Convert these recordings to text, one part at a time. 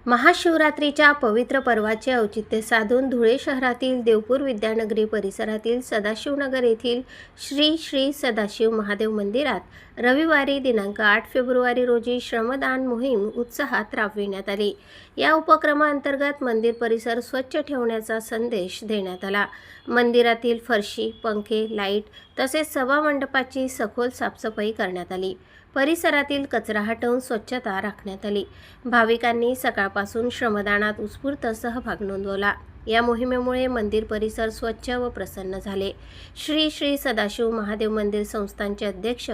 महाशिवरात्रीच्या पवित्र पर्वाचे औचित्य साधून धुळे शहरातील देवपूर विद्यानगरी परिसरातील सदाशिवनगर येथील श्री श्री सदाशिव महादेव मंदिरात रविवारी दिनांक 8 फेब्रुवारी रोजी श्रमदान मोहीम उत्साहात राबविण्यात आली। या उपक्रमाअंतर्गत मंदिर परिसर स्वच्छ ठेवण्याचा संदेश देण्यात आला। मंदिरातील फरशी, पंखे, लाईट तसेच सभामंडपाची सखोल साफसफाई करण्यात आली। परिसरातील कचरा हटवून स्वच्छता राखण्यात आली। भाविकांनी सकाळपासून श्रमदानात उत्स्फूर्त सहभाग नोंदवला। या मोहिमेमुळे मंदिर परिसर स्वच्छ व प्रसन्न झाले। श्री श्री सदाशिव महादेव मंदिर संस्थानचे अध्यक्ष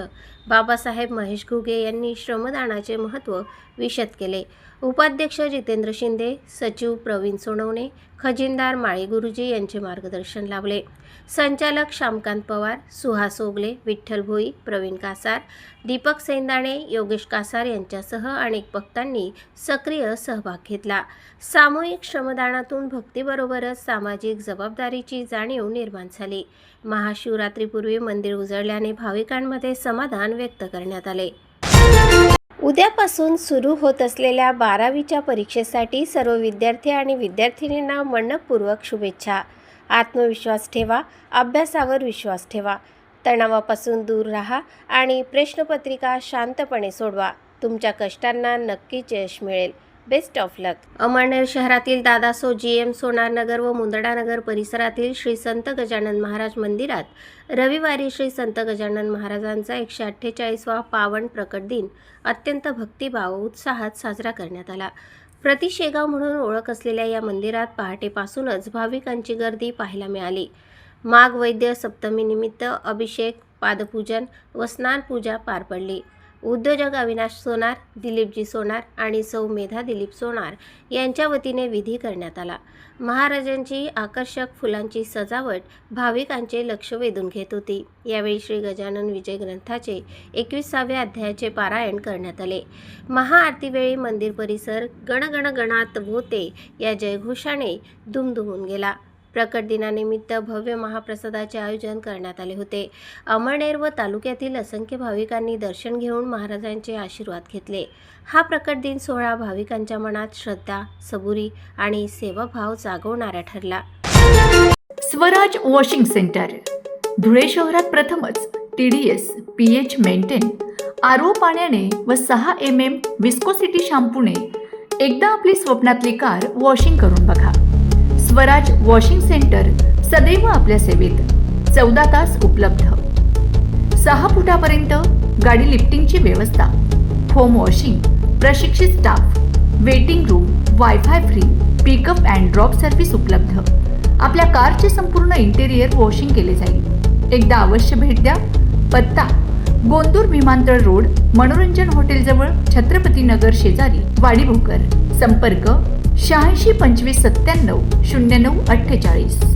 बाबासाहेब महेश घुगे यांनी श्रमदानाचे महत्त्व विशद केले। उपाध्यक्ष जितेंद्र शिंदे, सचिव प्रवीण सोनवणे, खजिनदार माळी गुरुजी यांचे मार्गदर्शन लाभले। संचालक श्यामकांत पवार, सुहास ओगले, विठ्ठल भोई, प्रवीण कासार, दीपक सैंदाणे, योगेश कासार यांच्यासह अनेक भक्तांनी सक्रिय सहभाग घेतला। सामूहिक श्रमदानातून भक्तीबरोबरच सामाजिक जबाबदारीची जाणीव निर्माण झाली। महाशिवरात्रीपूर्वी मंदिर उजळल्याने भाविकांमध्ये समाधान व्यक्त करण्यात आले। उद्यापासून सुरू होत असलेल्या 12वीच्या परीक्षेसाठी सर्व विद्यार्थी आणि विद्यार्थिनींना मनपूर्वक शुभेच्छा। आत्मविश्वास ठेवा, अभ्यासावर विश्वास ठेवा, तणावापासून दूर राहा आणि प्रश्नपत्रिका शांतपणे सोडवा। तुमच्या कष्टांना नक्कीच यश मिळेल। बेस्ट ऑफ लक। अमळनेर शहरातील दादासो GM सोनार नगर व मुंदडा नगर परिसरातील श्री संत गजानन महाराज मंदिरात रविवारी श्री संत गजानन महाराजांचा 148वा पावन प्रकट दिन अत्यंत भक्तिभाव उत्साहात साजरा करण्यात आला। प्रतिशेगाव म्हणून ओळख असलेल्या या मंदिरात पहाटेपासूनच भाविकांची गर्दी पाहायला मिळाली। माघ वैद्य सप्तमी निमित्त अभिषेक, पादपूजन व स्नान पूजा पार पडली। उद्योजक अविनाश सोनार, दिलीपजी सोनार आणि सौ मेधा दिलीप सोनार यांच्या वतीने विधी करण्यात आला। महाराजांची आकर्षक फुलांची सजावट भाविकांचे लक्ष वेधून घेत होती। यावेळी श्री गजानन विजय ग्रंथाचे 21व्या अध्यायाचे पारायण करण्यात आले। महाआरतीवेळी मंदिर परिसर गणगण गणात भोते या जयघोषाने दुमदुमून गेला। प्रकट दिनानिमित्त भव्य महाप्रसादाचे आयोजन करण्यात आले होते। अमळनेर व तालुक्यातील असंख्य भाविकांनी दर्शन घेऊन महाराजांचे आशीर्वाद घेतले। हा प्रकट दिन सोहळा भाविकांच्या मनात श्रद्धा, सबुरी आणि सेवाभाव जागवणारा ठरला। स्वराज वॉशिंग सेंटर धुळे शहरात प्रथमच TDS, pH मेंटेन, RO पाण्याने व 6 mm विस्कोसिटी शॅम्पूने एकदा आपली स्वप्नातली कार वॉशिंग करून बघा। स्वराज वॉशिंग सेंटर सदैव आपल्या सेवेत 14 तास उपलब्ध। 6 फुटापर्यंत गाडी लिफ्टिंगची व्यवस्था, होम वॉशिंग, प्रशिक्षित staff, waiting room, wifi free, pickup and drop service उपलब्ध। आपल्या कारचे संपूर्ण इंटेरियर वॉशिंग केले जाईल। एकदा अवश्य भेट द्या। पत्ता गोंदूर विमानतळ रोड, मनोरंजन हॉटेल जवळ, छत्रपती नगर शेजारी, वाडी भोकर। संपर्क 86 25 97 09 48।